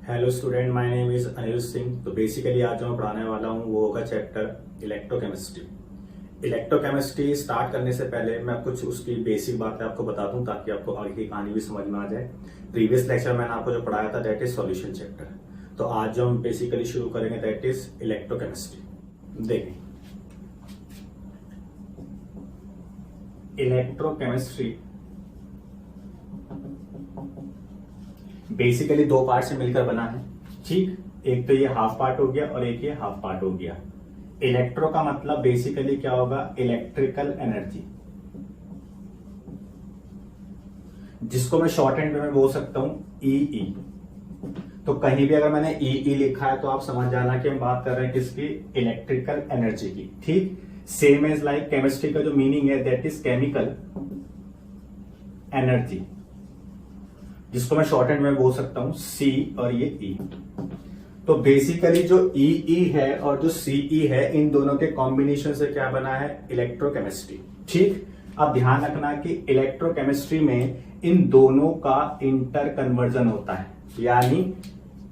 Hello student, my name is Anil Singh. तो basically आज जो मैं पढ़ाने वाला हूँ वो होगा चैप्टर इलेक्ट्रोकेमिस्ट्री। इलेक्ट्रोकेमिस्ट्री स्टार्ट करने से पहले मैं कुछ उसकी बेसिक बातें आपको बता दूं ताकि आपको आगे की कहानी भी समझ में आ जाए। प्रीवियस लेक्चर मैंने आपको जो पढ़ाया था दैट इज सॉल्यूशन चैप्टर। तो आज जो हम बेसिकली शुरू करेंगे दैट इज इलेक्ट्रोकेमिस्ट्री। देखें, इलेक्ट्रोकेमिस्ट्री बेसिकली दो पार्ट से मिलकर बना है। ठीक, एक तो ये हाफ पार्ट हो गया और एक ये हाफ पार्ट हो गया। इलेक्ट्रो का मतलब बेसिकली क्या होगा? इलेक्ट्रिकल एनर्जी, जिसको मैं शॉर्ट हैंड में बोल सकता हूं ईई। तो कहीं भी अगर मैंने ईई लिखा है तो आप समझ जाना कि हम बात कर रहे हैं किसकी? इलेक्ट्रिकल एनर्जी की। ठीक, सेम एज लाइक केमिस्ट्री का जो मीनिंग है दैट इज केमिकल एनर्जी, जिसको मैं शॉर्ट हैंड में बोल सकता हूं सी और ये ई। तो बेसिकली जो ई है और जो सीई है, इन दोनों के कॉम्बिनेशन से क्या बना है? इलेक्ट्रोकेमिस्ट्री। ठीक, अब ध्यान रखना कि इलेक्ट्रोकेमिस्ट्री में इन दोनों का इंटर कन्वर्जन होता है, यानी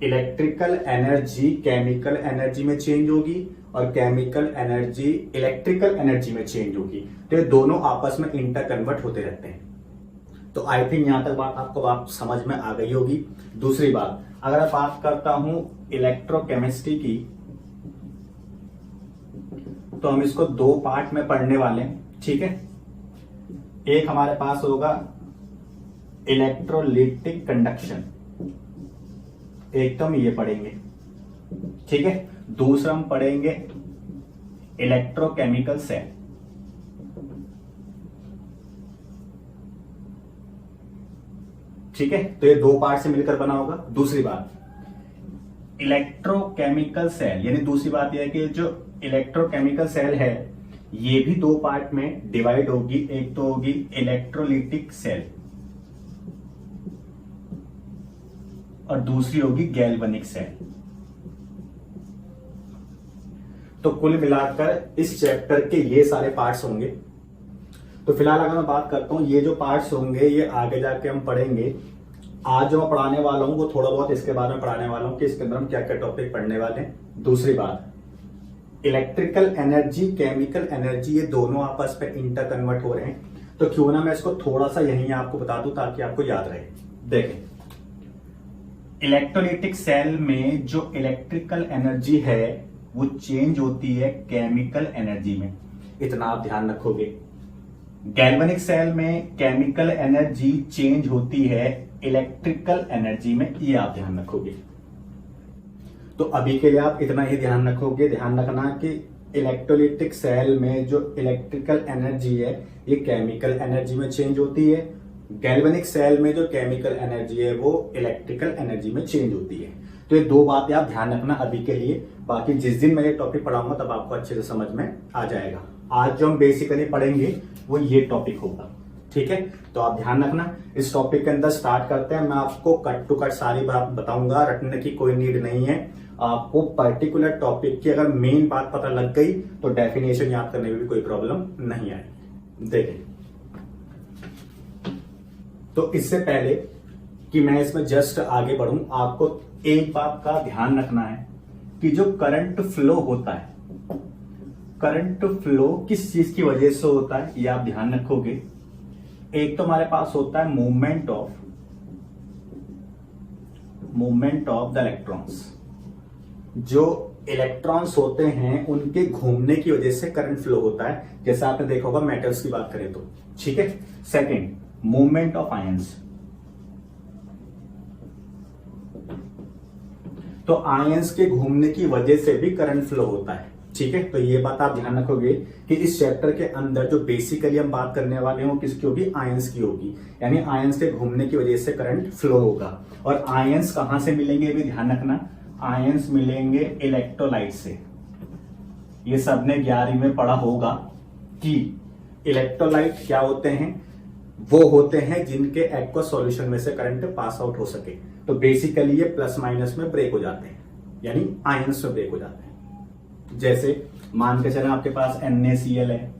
इलेक्ट्रिकल एनर्जी केमिकल एनर्जी में चेंज होगी और केमिकल एनर्जी इलेक्ट्रिकल एनर्जी में चेंज होगी। तो ये दोनों आपस में इंटर कन्वर्ट होते रहते हैं। तो आई थिंक यहां तक बात आपको समझ में आ गई होगी। दूसरी बात, अगर मैं बात करता हूं इलेक्ट्रोकेमिस्ट्री की, तो हम इसको दो पार्ट में पढ़ने वाले हैं। ठीक है, एक हमारे पास होगा इलेक्ट्रोलिटिक कंडक्शन, एक तो हम ये पढ़ेंगे। ठीक है, दूसरा हम पढ़ेंगे इलेक्ट्रोकेमिकल सेल। ठीक है, तो ये दो पार्ट से मिलकर बना होगा। दूसरी बात, इलेक्ट्रोकेमिकल सेल, यानी दूसरी बात यह है कि जो इलेक्ट्रोकेमिकल सेल है ये भी दो पार्ट में डिवाइड होगी। एक तो होगी इलेक्ट्रोलिटिक सेल और दूसरी होगी गैल्वेनिक सेल। तो कुल मिलाकर इस चैप्टर के ये सारे पार्ट्स होंगे। तो फिलहाल अगर मैं बात करता हूं, ये जो पार्ट्स होंगे ये आगे जाके हम पढ़ेंगे। आज जो मैं पढ़ाने वाला हूं वो थोड़ा बहुत इसके बारे में पढ़ाने वाला हूं कि इसके अंदर हम क्या क्या टॉपिक पढ़ने वाले हैं। दूसरी बात, इलेक्ट्रिकल एनर्जी केमिकल एनर्जी ये दोनों आपस में इंटर कन्वर्ट हो रहे हैं। तो क्यों ना मैं इसको थोड़ा सा यहीं आपको बता दूं ताकि आपको याद रहे। देखें, इलेक्ट्रोलिटिक सेल में जो इलेक्ट्रिकल एनर्जी है वो चेंज होती है केमिकल एनर्जी में, इतना आप ध्यान रखोगे। गैल्वेनिक सेल में केमिकल एनर्जी चेंज होती है इलेक्ट्रिकल एनर्जी में, ये आप ध्यान रखोगे। तो अभी के लिए आप इतना ही ध्यान रखोगे। ध्यान रखना कि इलेक्ट्रोलिटिक सेल में जो इलेक्ट्रिकल एनर्जी है ये केमिकल एनर्जी में चेंज होती है। गैल्वेनिक सेल में जो केमिकल एनर्जी है वो इलेक्ट्रिकल एनर्जी में चेंज होती है। तो ये दो बातें आप ध्यान रखना अभी के लिए। बाकी जिस दिन मैं ये टॉपिक पढ़ाऊंगा तब आपको अच्छे से समझ में आ जाएगा। आज जो हम बेसिकली पढ़ेंगे वो ये टॉपिक होगा। ठीक है, तो आप ध्यान रखना। इस टॉपिक के अंदर स्टार्ट करते हैं। मैं आपको कट टू कट सारी बात बताऊंगा, रटने की कोई नीड नहीं है। आपको पर्टिकुलर टॉपिक की अगर मेन बात पता लग गई तो डेफिनेशन याद करने में भी कोई प्रॉब्लम नहीं आएगी। देखें, तो इससे पहले कि मैं इसमें जस्ट आगे बढ़ूं, आपको एक बात का ध्यान रखना है कि जो करंट फ्लो होता है, करंट फ्लो किस चीज की वजह से होता है ये आप ध्यान रखोगे। एक तो हमारे पास होता है मूवमेंट ऑफ द इलेक्ट्रॉन्स। जो इलेक्ट्रॉन्स होते हैं उनके घूमने की वजह से करंट फ्लो होता है, जैसा आपने देखा होगा मेटल्स की बात करें तो। ठीक है, सेकंड, मूवमेंट ऑफ आयंस। तो आयंस के घूमने की वजह से भी करंट फ्लो होता है। ठीक है, तो ये बात आप ध्यान रखोगे कि इस चैप्टर के अंदर जो बेसिकली हम बात करने वाले हो किसकी होगी? आयंस की होगी। यानी आयंस के घूमने की वजह से करंट फ्लो होगा। और आयंस कहां से मिलेंगे भी ध्यान रखना। आयंस मिलेंगे इलेक्ट्रोलाइट से। ये सबने 11वीं में पढ़ा होगा कि इलेक्ट्रोलाइट क्या होते हैं? वो होते हैं जिनके एक्वस सॉल्यूशन में से करंट पास आउट हो सके। तो बेसिकली ये प्लस माइनस में ब्रेक हो जाते हैं, यानी आयंस में ब्रेक हो जाते हैं। जैसे मान के चलें आपके पास NaCl है,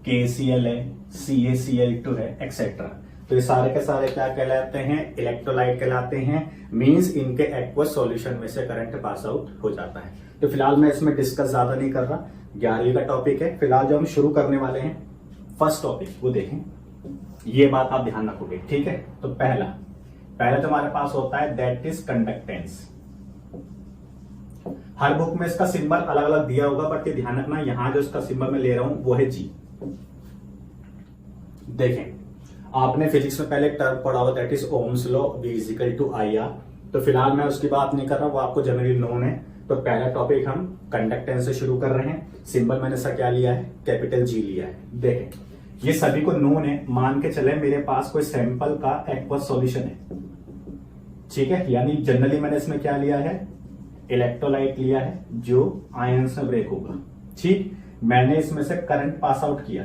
KCl है, CaCl2 है, एक्सेट्रा। तो ये सारे के सारे क्या कहलाते हैं, इलेक्ट्रोलाइट कहलाते हैं। मींस इनके एक्वस सॉल्यूशन में से करंट पास आउट हो जाता है। तो फिलहाल मैं इसमें डिस्कस ज्यादा नहीं कर रहा, 11वीं का टॉपिक है। फिलहाल जो हम शुरू करने वाले हैं फर्स्ट टॉपिक वो देखें, ये बात आप ध्यान रखोगे, ठीक है। तो पहला तो हमारे पास होता है that is conductance. Her book में इसका सिंबल अलग अलग दिया होगा, बट ये ध्यान रखना यहां जो इसका सिंबल मैं ले रहा हूं वो है जी। देखें, आपने फिजिक्स में पहले एक टर्म पढ़ा होगा that is Ohm's law, V equal to IR। तो फिलहाल मैं उसकी बात नहीं कर रहा, वो आपको जनरली नोन है। तो पहला टॉपिक हम कंडक्टेंस से शुरू कर रहे हैं। सिंबल मैंने सा क्या लिया है, कैपिटल G लिया है। देखें, ये सभी को नोन है। मान के चले मेरे पास कोई सैंपल का एक्वस सॉल्यूशन है, ठीक है। यानी जनरली मैंने इसमें क्या लिया है, इलेक्ट्रोलाइट लिया है जो आयंस में ब्रेक होगा, ठीक। मैंने इसमें से करंट पास आउट किया,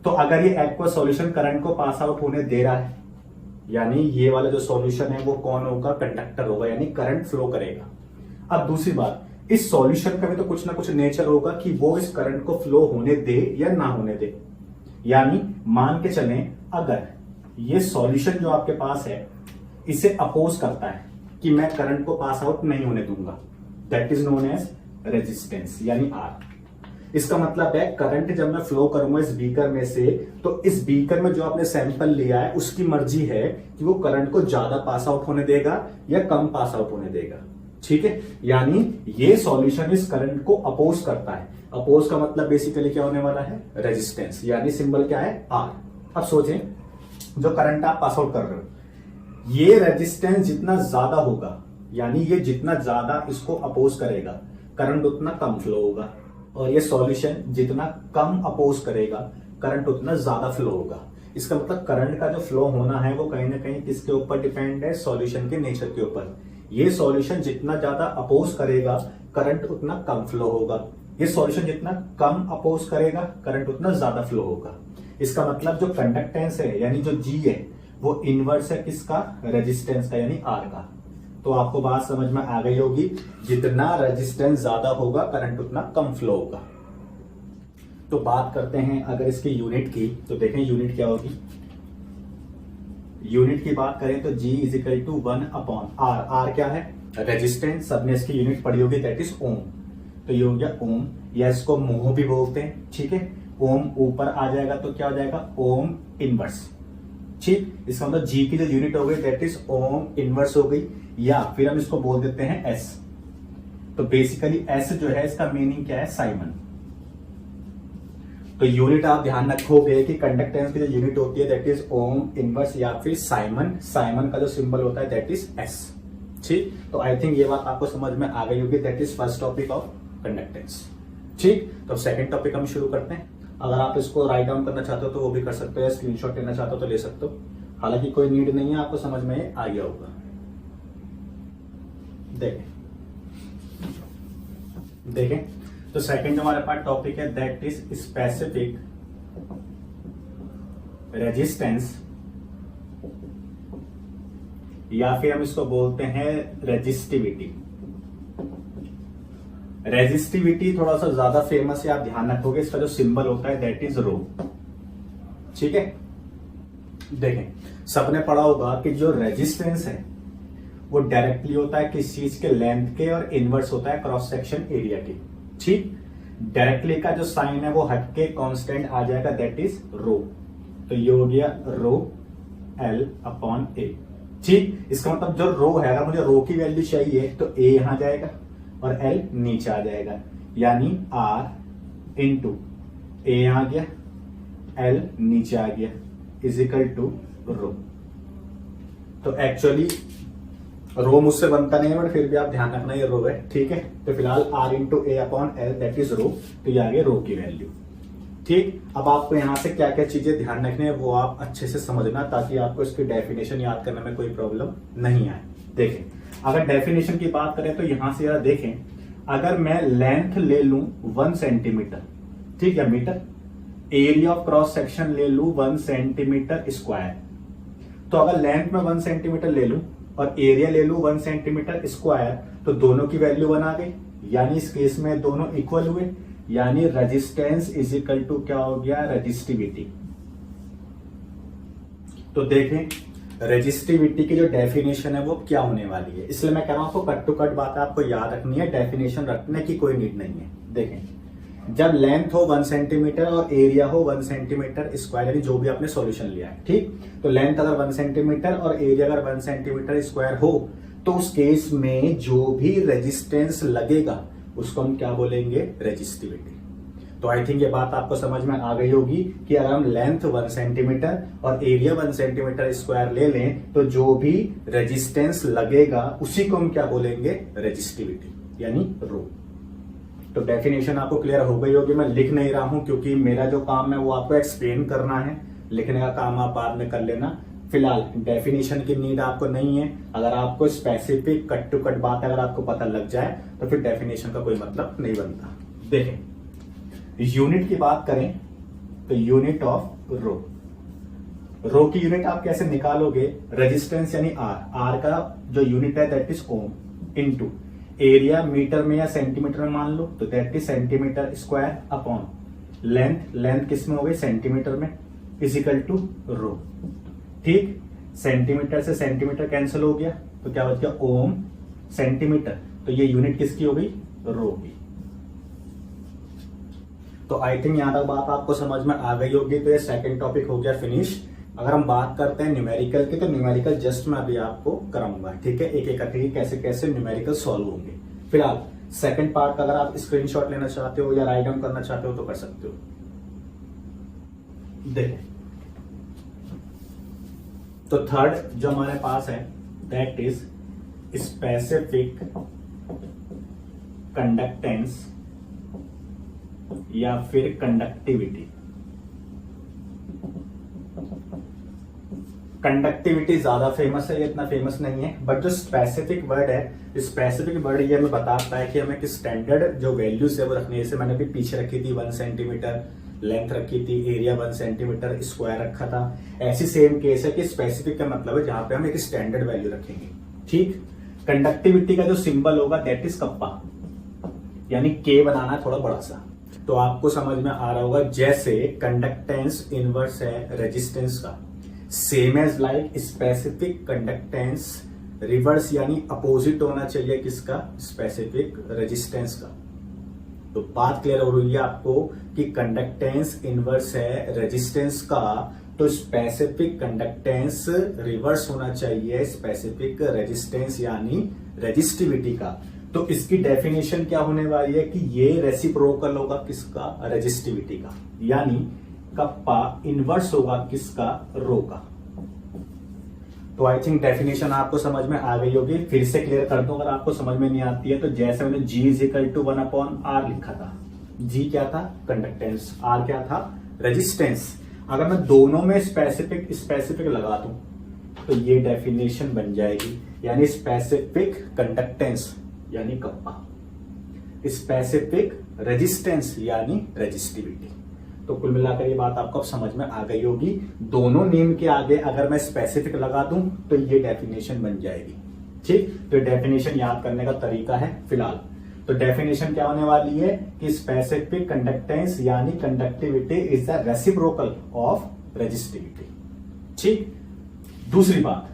तो अगर ये एक्वस सॉल्यूशन करंट को पास आउट होने दे रहा है, यानी ये वाला जो सॉल्यूशन है वो कौन होगा, कंडक्टर होगा, यानी करंट फ्लो करेगा। अब दूसरी बात, इस सॉल्यूशन का भी तो कुछ ना कुछ नेचर होगा कि वो इस करंट को फ्लो होने दे या ना होने दे। यानी मान के चलें अगर ये सॉल्यूशन जो आपके पास है इसे अपोज करता है कि मैं करंट को पास आउट नहीं होने दूंगा, that is known as resistance यानी R। इसका मतलब है करंट जब मैं फ्लो करूंगा इस बीकर में से, तो इस बीकर में जो आपने सैंपल लिया है उसकी मर्जी है कि वो करंट को ज्यादा पास आउट होने देगा या कम पास आउट होने देगा, ठीक है। यानी ये सॉल्यूशन इस करंट को अपोज करता है। अपोज का मतलब बेसिकली क्या होने वाला है, रेजिस्टेंस, यानी सिंबल क्या है, R। अब सोचें, जो करंट आप पास आउट कर रहे हो, ये रेजिस्टेंस जितना ज्यादा होगा, यानी ये जितना ज्यादा इसको अपोज करेगा, करंट उतना कम फ्लो होगा। और ये सॉल्यूशन जितना कम अपोज करेगा, करंट उतना ज्यादा फ्लो होगा। इसका मतलब करंट का जो फ्लो होना है वो कहीं ना कहीं किसके ऊपर डिपेंड है, सॉल्यूशन के नेचर के ऊपर। ये सॉल्यूशन जितना ज्यादा अपोज करेगा, करंट उतना कम फ्लो होगा। ये सॉल्यूशन जितना कम अपोज करेगा, करंट उतना ज्यादा फ्लो होगा। इसका मतलब जो कंडक्टेंस है यानी जो G है वो इनवर्स है किसका, रेजिस्टेंस का यानी R का। तो आपको बात समझ में आ गई होगी, जितना रेजिस्टेंस ज्यादा होगा करंट उतना कम फ्लो होगा। तो बात करते हैं अगर इसकी यूनिट की, तो देखें यूनिट क्या होगी। यूनिट की बात करें तो G is equal to 1/R। R क्या है, रेजिस्टेंस, सबने इसकी यूनिट पढ़ी होगी दैट इज ओम। तो ये हो गया ओम, या इसको मोह भी बोलते हैं, ठीक है। ओम ऊपर आ जाएगा तो क्या हो जाएगा, ओम इनवर्स, ठीक। इसका मतलब G की जो यूनिट हो गई दैट इज ओम इनवर्स हो गई, या फिर हम इसको बोल देते हैं S। तो बेसिकली S जो है इसका मीनिंग क्या है, साइमन। तो यूनिट आप ध्यान रखोगे कि कंडक्टेंस की जो यूनिट होती है दैट इज ओम इनवर्स या फिर साइमन। साइमन का जो सिंबल होता है दैट इज S, ठीक। तो आई थिंक ये बात आपको समझ में आ गई होगी, that is first topic of conductance, ठीक। तो सेकंड टॉपिक हम शुरू करते हैं। अगर आप इसको राइट डाउन करना चाहते हो तो वो भी कर सकते हो, या स्क्रीनशॉट लेना चाहते हो तो ले सकते हो। हालांकि कोई नीड नहीं है, आपको समझ में आ गया होगा। देखें, तो सेकंड जो हमारे पास टॉपिक है दैट इज स्पेसिफिक रेजिस्टेंस, या फिर हम इसको बोलते हैं रेजिस्टिविटी। रेजिस्टिविटी थोड़ा सा ज्यादा फेमस है, आप ध्यान रखोगे इसका जो सिंबल होता है दैट इज रो, ठीक है। देखें, सबने पढ़ा होगा कि जो रेजिस्टेंस है वो डायरेक्टली होता है किस चीज के, लेंथ के, और इनवर्स होता है क्रॉस सेक्शन एरिया के, ठीक। डायरेक्टली का जो साइन है वो हटके कांस्टेंट आ जाएगा दैट इज रो। तो ये हो गया रो L/A, ठीक। इसका मतलब जो रो है, अगर मुझे रो की वैल्यू चाहिए तो A यहां जाएगा और L नीचे आ जाएगा, यानी R इंटू A यहां गया, L नीचे आ गया, इज इक्वल टू रो। तो एक्चुअली रो मुझसे बनता नहीं है, बट फिर भी आप ध्यान रखना ये रो है, ठीक है। तो फिलहाल R into A/L that is rho. तो ये आ गया रो की वैल्यू, ठीक। अब आपको यहां से क्या क्या चीजें ध्यान रखनी है वो आप अच्छे से समझना, ताकि आपको इसकी डेफिनेशन याद करने में कोई प्रॉब्लम नहीं आए। देखें, अगर डेफिनेशन की बात करें तो यहां से यार देखें, अगर मैं लेंथ ले लूं 1 सेंटीमीटर, ठीक है, metre, area of cross section ले लूं 1 सेंटीमीटर स्क्वायर, तो अगर लेंथ में 1 सेंटीमीटर ले लूं और एरिया ले लूं 1 सेंटीमीटर स्क्वायर, तो दोनों की वैल्यू 1 आ गई, यानी इस केस में दोनों इक्वल हुए, यानी रेजिस्टेंस इज इक्वल टू क्या हो गया, रेजिस्टिविटी। तो देखें रेजिस्टिविटी की जो डेफिनेशन है वो क्या होने वाली है, इसलिए मैं कह रहा हूं आपको कट टू कट बात आपको याद रखनी है, डेफिनेशन रखने की कोई नीड नहीं है। देखें जब लेंथ हो 1 सेंटीमीटर और एरिया हो 1 सेंटीमीटर स्क्वायर, यानी जो भी आपने सॉल्यूशन लिया है, ठीक, तो लेंथ अगर 1 सेंटीमीटर और एरिया अगर 1 सेंटीमीटर स्क्वायर हो तो उस केस में जो भी रेजिस्टेंस लगेगा उसको हम क्या बोलेंगे, रेजिस्टिविटी। तो आई थिंक ये बात आपको समझ में आ गई होगी कि अगर हम लेंथ 1 सेंटीमीटर और एरिया 1 सेंटीमीटर स्क्वायर ले लें तो जो भी रेजिस्टेंस लगेगा उसी को हम क्या बोलेंगे, रेजिस्टिविटी यानी रो। तो डेफिनेशन आपको क्लियर हो गई होगी। मैं लिख नहीं रहा हूं क्योंकि मेरा जो काम है वो आपको एक्सप्लेन करना है, लिखने का काम आप बाद में कर लेना। फिलहाल डेफिनेशन की नीड आपको नहीं है। अगर आपको स्पेसिफिक कट टू कट बात अगर आपको पता लग जाए तो फिर डेफिनेशन का कोई मतलब नहीं बनता। देखें यूनिट की बात करें तो यूनिट ऑफ रो, रो की यूनिट आप कैसे निकालोगे, रेजिस्टेंस यानी आर, आर का जो यूनिट है that is ohm, into area metre में या सेंटीमीटर में मान लो तो that is centimetre square upon length, length किस में हो गई, सेंटीमीटर में, इजिकल टू रो। ठीक, सेंटीमीटर से सेंटीमीटर कैंसिल हो गया तो क्या बच गया, ओम सेंटीमीटर, तो ये यूनिट किसकी हो गई, रो की। तो आई थिंक यहां तक बात आपको समझ में आ गई होगी। तो ये सेकंड टॉपिक हो गया फिनिश। अगर हम बात करते हैं न्यूमेरिकल की, तो न्यूमेरिकल जस्ट मैं अभी आपको कराऊंगा, ठीक है, एक एक करके कैसे कैसे न्यूमेरिकल सॉल्व होंगे। फिलहाल सेकंड पार्ट का अगर आप स्क्रीनशॉट लेना चाहते हो या राइट डाउन करना चाहते हो तो कर सकते हो। देखिए तो थर्ड जो हमारे पास है दैट इज स्पेसिफिक कंडक्टेंस या फिर कंडक्टिविटी। कंडक्टिविटी ज्यादा फेमस है, ये इतना फेमस नहीं है, बट जो स्पेसिफिक वर्ड है, स्पेसिफिक वर्ड ये हमें बताता है कि हमें किस स्टैंडर्ड जो वैल्यूज है वो रखनी है। जैसे मैंने भी पीछे रखी थी 1 सेंटीमीटर लेंथ रखी थी, एरिया 1 सेंटीमीटर स्क्वायर रखा था। ऐसी सेम केस है कि स्पेसिफिक का मतलब है जहां पे हम एक स्टैंडर्ड वैल्यू रखेंगे। ठीक, कंडक्टिविटी का जो सिंबल होगा दैट इज कप्पा, यानी के बनाना थोड़ा बड़ा सा। तो आपको समझ में आ रहा होगा जैसे कंडक्टेंस इनवर्स है रेजिस्टेंस का, same as like specific conductance reverse यानी अपोजिट होना चाहिए किसका, स्पेसिफिक रेजिस्टेंस का। तो बात क्लियर हो रही है आपको कि कंडक्टेंस इनवर्स है रेजिस्टेंस का, तो स्पेसिफिक कंडक्टेंस रिवर्स होना चाहिए स्पेसिफिक रेजिस्टेंस यानी रेजिस्टिविटी का। तो इसकी डेफिनेशन क्या होने वाली है कि ये रेसिप्रोकल होगा किसका, रेजिस्टिविटी का, यानी कप्पा इनवर्स होगा किसका, रो का। तो आई थिंक डेफिनेशन आपको समझ में आ गई होगी। फिर से क्लियर कर दूं अगर आपको समझ में नहीं आती है तो। जैसे मैंने G इजिकल टू 1/R लिखा था, G क्या था, कंडक्टेंस, R क्या था, रेजिस्टेंस। अगर मैं दोनों में स्पेसिफिक स्पेसिफिक लगा दूं तो ये डेफिनेशन बन जाएगी, यानी स्पेसिफिक कंडक्टेंस यानी कप्पा, स्पेसिफिक रेजिस्टेंस यानी रेजिस्टिविटी। तो कुल मिलाकर ये बात आपको अब समझ में आ गई होगी। दोनों नेम के आगे अगर मैं स्पेसिफिक लगा दूं तो ये डेफिनेशन बन जाएगी। ठीक, तो डेफिनेशन याद करने का तरीका है फिलहाल। तो डेफिनेशन क्या होने वाली है कि स्पेसिफिक कंडक्टेंस यानी conductivity is the reciprocal of resistivity. ठीक, दूसरी बात,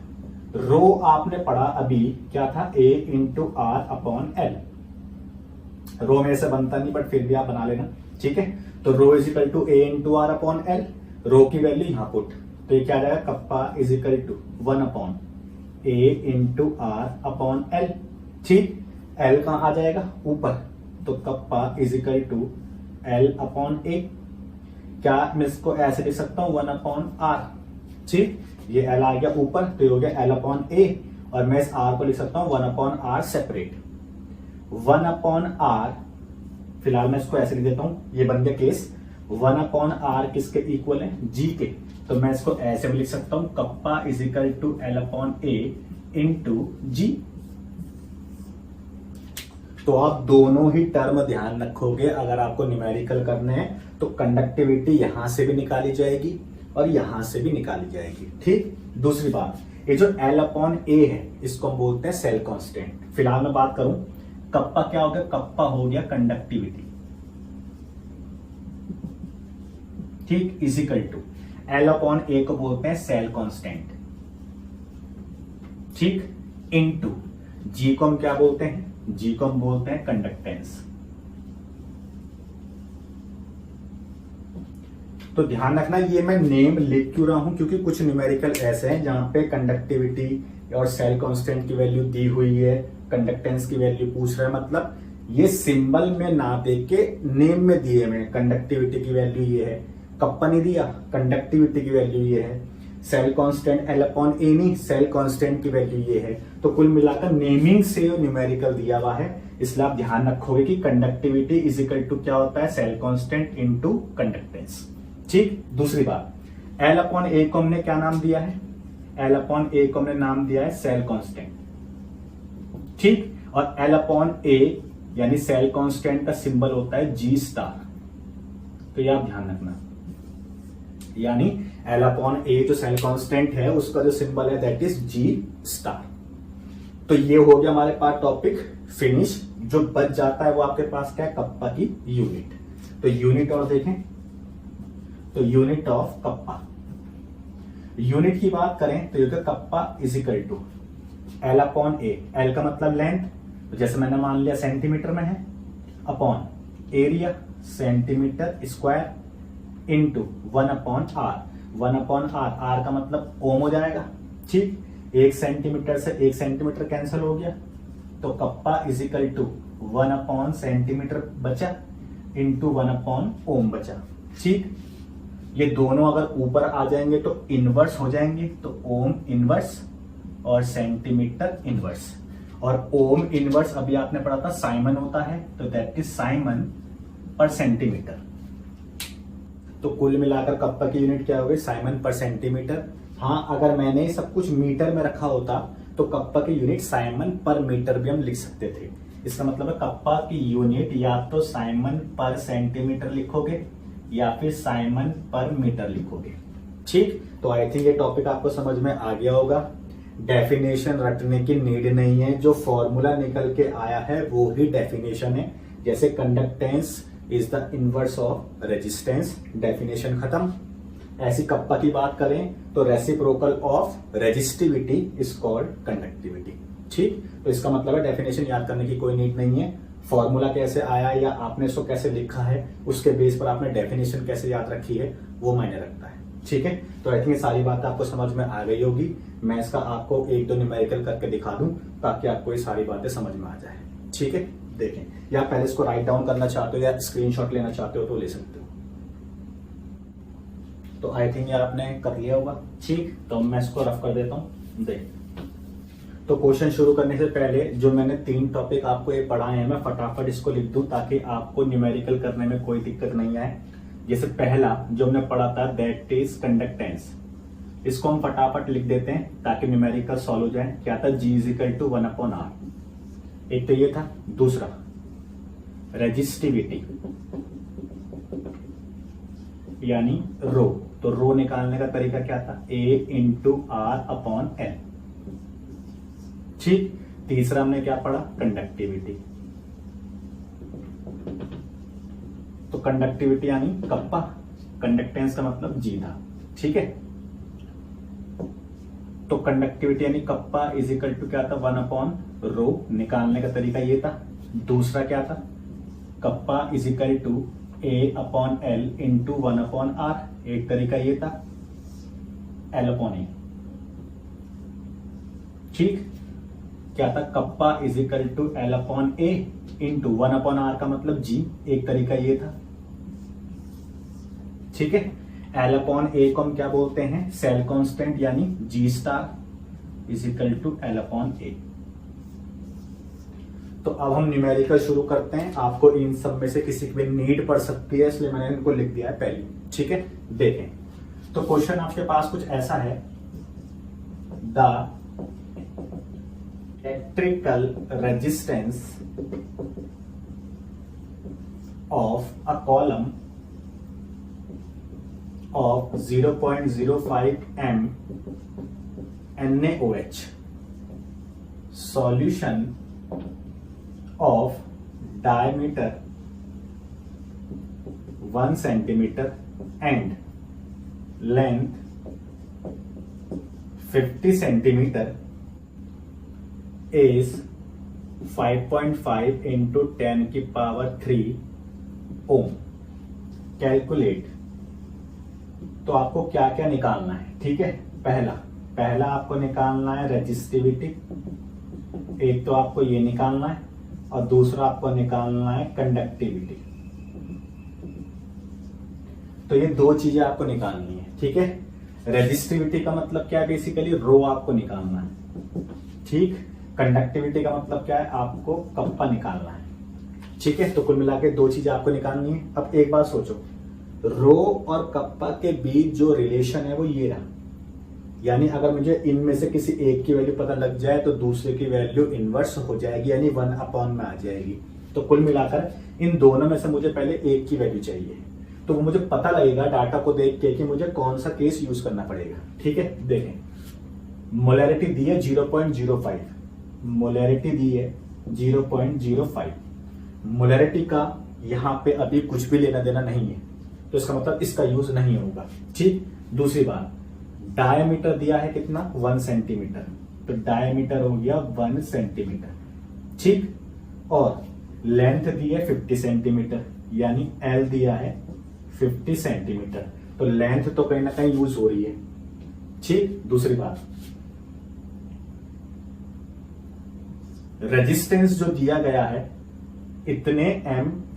रो आपने पढ़ा अभी क्या था, A into R upon L. Rho में से बनता नहीं बट फिर भी आप बना लेना, ठीक है। तो rho is equal to A into R upon L, rho की वैल्यू यहां पुट, तो ये क्या आ जाएगा, kappa is equal to 1 upon A into R upon L. ठीक, एल कहां आ जाएगा, ऊपर, तो kappa is equal to L upon A. क्या मैं इसको ऐसे लिख सकता हूं 1 अपॉन आर। ठीक, ये एल आ गया ऊपर तो ये हो गया एल अपॉन ए, और मैं इस आर को लिख सकता हूं 1 upon R separate. 1 upon R, फिलहाल मैं इसको ऐसे लिख देता हूं, ये बन गया केस 1 अपॉन आर किसके इक्वल है, जी के। तो मैं इसको ऐसे भी लिख सकता हूं, kappa is equal to L upon A into G. तो आप दोनों ही टर्म ध्यान रखोगे अगर आपको न्यूमेरिकल करने हैं तो कंडक्टिविटी यहां से भी निकाली जाएगी और यहां से भी निकाली जाएगी। ठीक, दूसरी बात, ये जो L अपॉन ए है इसको हम बोलते हैं सेल कांस्टेंट। फिलहाल मैं बात करूं, कप्पा क्या हो गया, कप्पा हो गया कंडक्टिविटी। ठीक, इजिकल टू एल अपॉन ए को बोलते हैं सेल कांस्टेंट, ठीक, इनटू जी को हम क्या बोलते हैं, जी को हम बोलते हैं कंडक्टेंस। तो ध्यान रखना ये मैं नेम लिख क्यों रहा हूं, क्योंकि कुछ न्यूमेरिकल ऐसे हैं जहां पे कंडक्टिविटी और सेल कांस्टेंट की वैल्यू दी हुई है, कंडक्टेंस की वैल्यू पूछ रहा है, मतलब ये सिंबल में ना दे के नेम में दिए में कंडक्टिविटी की वैल्यू ये है, कप्पा नहीं दिया, कंडक्टिविटी की वैल्यू ये है, सेल कांस्टेंट एल अपॉन ए नहीं, सेल कांस्टेंट की वैल्यू ये है। तो कुल मिलाकर नेमिंग से न्यूमेरिकल दिया हुआ है, इसलिए आप ध्यान रखोगे कि कंडक्टिविटी इज इक्वल टू क्या होता है, सेल कांस्टेंट इनटू कंडक्टेंस। ठीक, दूसरी बात, एल अपॉन ए को हमने क्या नाम दिया है, एल अपॉन ए को हमने नाम दिया है सेल कांस्टेंट, ठीक, और एल अपॉन ए यानी सेल कांस्टेंट का सिंबल होता है जी स्टार, तो ये आप ध्यान रखना, यानी एल अपॉन ए जो सेल कांस्टेंट है उसका जो सिंबल है दैट इज जी स्टार। तो ये हो गया हमारे पास टॉपिक फिनिश। जो बच जाता है वो आपके पास क्या है, कप्पा की यूनिट। तो यूनिट और देखें, तो यूनिट ऑफ कप्पा, यूनिट की बात करें तो ये kappa is equal to L upon A, L का मतलब लेंथ, तो जैसे मैंने मान लिया सेंटीमीटर में है, upon area centimetre square into 1 upon R, 1 upon R, R का मतलब ओम हो जाएगा, ठीक, 1 सेंटीमीटर से 1 सेंटीमीटर कैंसिल हो गया, तो kappa is equal to 1 upon centimetre बचा इंटू 1 अपॉन ओम बचा, ठीक। ये दोनों अगर ऊपर आ जाएंगे तो इनवर्स हो जाएंगे, तो ओम इनवर्स और सेंटीमीटर इनवर्स, और ओम इनवर्स अभी आपने पढ़ा था साइमन होता है, तो दैट इज साइमन पर सेंटीमीटर। तो कुल मिलाकर कप्पा की यूनिट क्या हो गई, साइमन पर सेंटीमीटर। हाँ, अगर मैंने सब कुछ मीटर में रखा होता तो कप्पा की यूनिट साइमन पर मीटर भी हम लिख सकते थे। इसका मतलब है कप्पा की यूनिट या तो साइमन पर सेंटीमीटर लिखोगे या फिर साइमन पर मीटर लिखोगे, ठीक। तो आई थिंक ये टॉपिक आपको समझ में आ गया होगा। डेफिनेशन रटने की नीड नहीं है, जो फॉर्मूला निकल के आया है वो ही डेफिनेशन है। जैसे conductance is the inverse of resistance, definition खत्म। ऐसी कप्पा की बात करें तो reciprocal of resistivity is called conductivity, ठीक। तो इसका मतलब है डेफिनेशन याद करने की कोई नीड नहीं है, फॉर्मूला कैसे आया या आपने इसको कैसे लिखा है उसके बेस पर आपने डेफिनेशन कैसे याद रखी है वो मायने रखता है, ठीक है। तो आई थिंक ये सारी बात आपको समझ में आ गई होगी। मैं इसका आपको 1-2 न्यूमेरिकल करके दिखा दूं ताकि आपको ये सारी बातें समझ में आ जाए, ठीक है। देखें, या पहले इसको राइट डाउन करना चाहते हो या स्क्रीनशॉट लेना चाहते हो तो ले सकते हो। तो आई थिंक यार आपने कर लिया होगा, ठीक। तो मैं इसको रफ कर देता हूं। देख, तो क्वेश्चन शुरू करने से पहले जो मैंने 3 टॉपिक आपको ये पढ़ाए हैं मैं फटाफट इसको लिख दूं ताकि आपको न्यूमेरिकल करने में कोई दिक्कत नहीं आए। जैसे पहला जो हमने पढ़ा था दैट इज कंडक्टेंस, इसको हम फटाफट लिख देते हैं ताकि न्यूमेरिकल सॉल्व हो जाए। क्या था, G is equal to 1 upon R, एक तो ये था। दूसरा रेजिस्टिविटी यानी रो, तो रो निकालने का तरीका क्या था, A into R upon L, ठीक। तीसरा हमने क्या पढ़ा, कंडक्टिविटी, तो कंडक्टिविटी यानी कप्पा, कंडक्टेंस का मतलब जी था, ठीक है। तो कंडक्टिविटी यानी कप्पा इज इक्वल टू क्या था, 1 अपॉन रो, निकालने का तरीका ये था। दूसरा क्या था, kappa is equal to A upon L into 1 upon R, एक तरीका ये था, एल अपॉन ए, ठीक। क्या था, kappa is equal to L upon A into 1 upon R का मतलब जी, एक तरीका ये था, ठीक है। एल अपॉन ए को हम क्या बोलते हैं, सेल कांस्टेंट यानी G star is equal to L upon A. तो अब हम न्यूमेरिकल शुरू करते हैं। आपको इन सब में से किसी की भी नीड पड़ सकती है इसलिए मैंने इनको लिख दिया है पहले, ठीक है। देखें, तो क्वेश्चन आपके पास कुछ ऐसा है, the electrical resistance of a column of 0.05 m NaOH, solution of diameter 1 centimeter and length 50 centimetre is 5.5 into 10 की पावर 3 ओम। कैलकुलेट। तो आपको क्या क्या निकालना है, ठीक है। पहला आपको निकालना है रेजिस्टिविटी, एक तो आपको ये निकालना है, और दूसरा आपको निकालना है कंडक्टिविटी। तो ये दो चीजें आपको निकालनी है, ठीक है। रेजिस्टिविटी का मतलब क्या है, बेसिकली रो आपको निकालना है, ठीक। कंडक्टिविटी का मतलब क्या है, आपको कप्पा निकालना है, ठीक है। तो कुल मिला के दो चीजें आपको निकालनी है। अब एक बात सोचो, रो और कप्पा के बीच जो रिलेशन है वो ये रहा, यानी अगर मुझे इनमें से किसी एक की वैल्यू पता लग जाए तो दूसरे की वैल्यू इनवर्स हो जाएगी, यानी 1 में आ जाएगी। तो कुल मिलाकर इन दोनों में से मुझे पहले एक की वैल्यू चाहिए, तो वो मुझे पता लगेगा डाटा को देख के कि मुझे कौन सा केस यूज करना पड़ेगा, ठीक है। देखें, मोलैरिटी दी है 0.05, मोलैरिटी दी है 0.05। मोलैरिटी का यहां पे अभी कुछ भी लेना देना नहीं है, तो इसका मतलब इसका यूज नहीं होगा, ठीक। दूसरी बात, डायमीटर दिया है कितना, 1 सेंटीमीटर, तो डायमीटर हो गया 1 सेंटीमीटर, ठीक। और लेंथ दी है 50 सेंटीमीटर, यानी एल दिया है 50 सेंटीमीटर, तो लेंथ तो कहीं ना कहीं यूज हो रही है, ठीक। दूसरी बात, रेजिस्टेंस जो दिया गया है इतने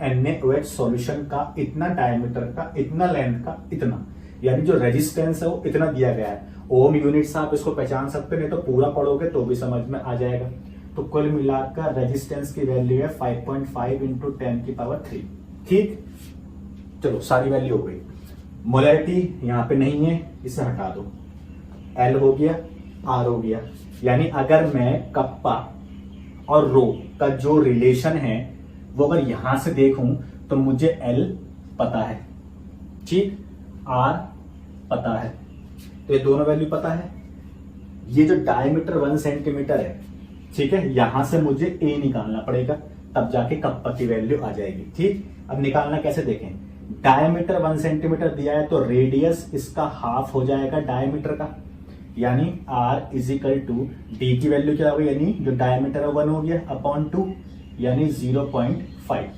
NaOH सॉल्यूशन का, इतना डायमीटर का, इतना लेंथ का, इतना, यानी जो रेजिस्टेंस है वो इतना दिया गया है। ओम यूनिट से आप इसको पहचान सकते, नहीं तो पूरा पढ़ोगे तो भी समझ में आ जाएगा। तो कुल मिलाकर रेजिस्टेंस की वैल्यू है 5.5 इंटू 10 की पावर 3, ठीक। चलो सारी वैल्यू हो गई। मोलैरिटी यहां पे नहीं है, इसे हटा दो, एल हो गया, आर हो गया, यानी अगर मैं कप्पा और रो का जो रिलेशन है वो अगर यहां से देखूं तो मुझे एल पता है, ठीक, आर पता है, तो ये दोनों वैल्यू पता है। ये जो डायमीटर 1 सेंटीमीटर है, ठीक है, यहां से मुझे ए निकालना पड़ेगा, तब जाके कप्पा की वैल्यू आ जाएगी, ठीक। अब निकालना कैसे देखें, डायमीटर 1 सेंटीमीटर दिया है तो रेडियस इसका हाफ हो जाएगा डायमीटर का, यानी R इजिकल टू डी की वैल्यू क्या होगी, यानी जो डायमीटर है 1 हो गया अपॉन 2, यानी 0.5।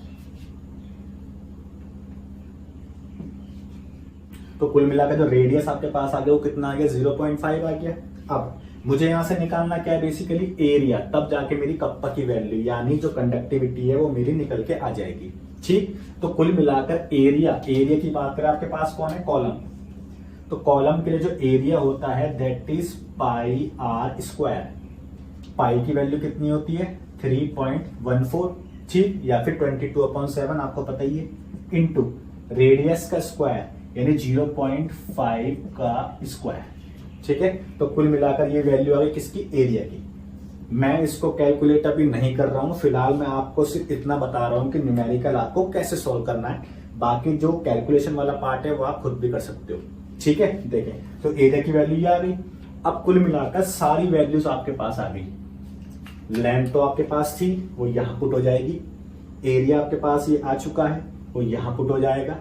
तो कुल मिलाकर जो रेडियस आपके पास आ गया वो कितना आ गया, 0.5 आ गया। अब मुझे यहां से निकालना क्या है, बेसिकली एरिया, तब जाके मेरी कप्पा की वैल्यू यानी जो कंडक्टिविटी है वो मेरी निकल के आ जाएगी, ठीक। तो कुल मिलाकर एरिया की बात करें, आपके पास कौन है, कॉलम, तो कॉलम के लिए जो एरिया होता है that is pi R square. Pi की वैल्यू कितनी होती है, 3.14, ठीक, या फिर 22/7 आपको पता ही है, इंटू रेडियस का स्क्वायर यानी 0.5 का स्क्वायर, ठीक है। तो कुल मिलाकर ये वैल्यू आ गई किसकी, एरिया की। मैं इसको कैलकुलेट अभी नहीं कर रहा हूं, फिलहाल मैं आपको सिर्फ इतना बता रहा हूं कि न्यूमेरिकल आपको कैसे सॉल्व करना है, बाकी जो कैलकुलेशन वाला पार्ट है वो आप खुद भी कर सकते हो, ठीक है। देखें, तो एरिया की वैल्यू ये आ गई। अब कुल मिलाकर सारी वैल्यूज आपके पास आ गई। लेंथ तो आपके पास थी, वो यहां पुट हो जाएगी, एरिया आपके पास ये आ चुका है, वो यहां पुट हो जाएगा,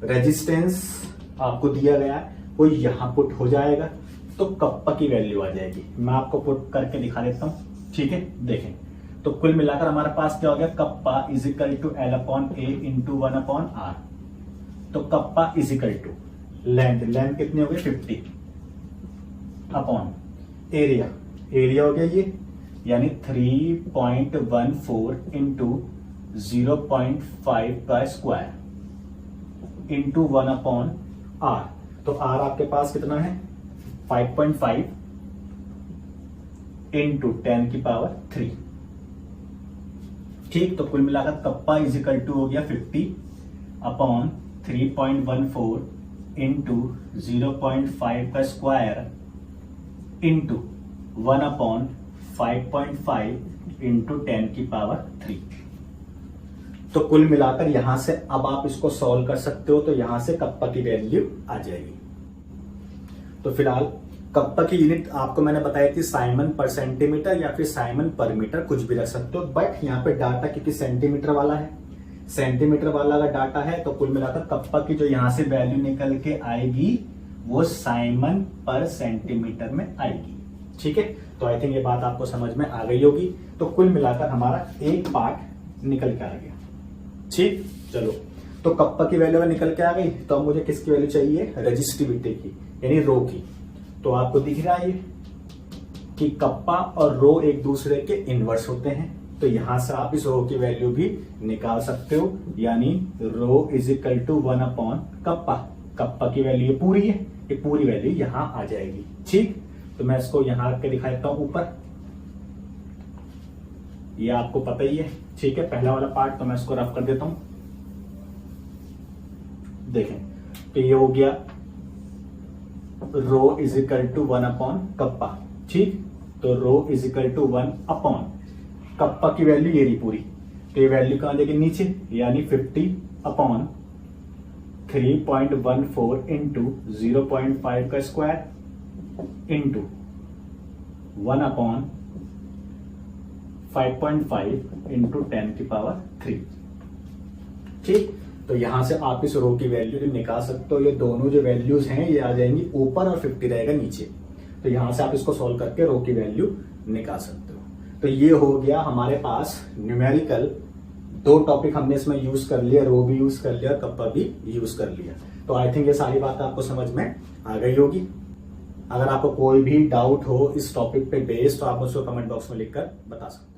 रेजिस्टेंस आपको दिया गया है वो यहां पुट हो जाएगा, तो कप्पा की वैल्यू आ जाएगी। मैं आपको पुट करके दिखा देता हूं, ठीक है। देखें, तो कुल मिलाकर हमारे पास क्या हो गया, kappa is equal to L upon A into 1/r। तो कप्पा इजिकल टू लेंथ कितनी हो गई, 50 अपॉन एरिया हो गया ये, यानी 3.14 इंटू 0.5 का स्क्वायर इंटू 1/r। तो r आपके पास कितना है, 5.5 इंटू 10 की पावर 3, ठीक। तो कुल मिलाकर कप्पा इजिकल टू हो गया 50 अपॉन 3.14 इंटू 0.5 का स्क्वायर इंटू 1/5.5 इंटू 10 की पावर 3। तो कुल मिलाकर यहां से अब आप इसको सॉल्व कर सकते हो, तो यहां से कप्पा की वैल्यू आ जाएगी। तो फिलहाल कप्पा की यूनिट आपको मैंने बताई थी साइमन पर सेंटीमीटर या फिर साइमन पर मीटर, कुछ भी रख सकते हो, बट यहाँ पे डाटा क्योंकि सेंटीमीटर वाला है, सेंटीमीटर वाला अगर डाटा है तो कुल मिलाकर कप्पा की जो यहां से वैल्यू निकल के आएगी वो साइमन पर सेंटीमीटर में आएगी। ठीक है, तो आई थिंक ये बात आपको समझ में आ गई होगी। तो कुल मिलाकर हमारा एक पार्ट निकल के आ गया। ठीक, चलो, तो कप्पा की वैल्यू निकल के आ गई, तो अब मुझे किसकी वैल्यू चाहिए, रेजिस्टिविटी की, यानी रो की। तो आपको दिख रहा है कि कप्पा और रो एक दूसरे के इनवर्स होते हैं, तो यहां से आप इस रो की वैल्यू भी निकाल सकते हो, यानी rho is equal to 1 upon kappa. Kappa की वैल्यू ये पूरी है, ये पूरी वैल्यू यहां आ जाएगी। ठीक, तो मैं इसको यहां रख के दिखा देता हूं ऊपर, ये आपको पता ही है। ठीक है, पहला वाला पार्ट तो मैं इसको रफ कर देता हूं। देखें, तो ये हो गया rho is equal to 1 upon kappa. ठीक, तो rho is equal to 1 upon kappa की वैल्यू ये रही पूरी, तो ये वैल्यू कहां जाएगी, नीचे, यानी 50 अपॉन 3.14 इंटू 0.5 का स्क्वायर इंटू 1 अपॉन 5.5 इंटू 10 की पावर 3। ठीक, तो यहां से आप इस रो की वैल्यू निकाल सकते हो। ये दोनों जो वैल्यूज हैं ये आ जाएंगी ऊपर और 50 रहेगा नीचे, तो यहां से आप इसको सॉल्व करके रो की वैल्यू निकाल सकते हो। तो ये हो गया हमारे पास न्यूमेरिकल, दो टॉपिक हमने इसमें यूज कर लिया, रो भी यूज कर लिया, कप्पा भी यूज कर लिया। तो आई थिंक ये सारी बात आपको समझ में आ गई होगी। अगर आपको कोई भी डाउट हो इस टॉपिक पे बेस्ड, तो आप मुझको कमेंट बॉक्स में लिखकर बता सकते हो।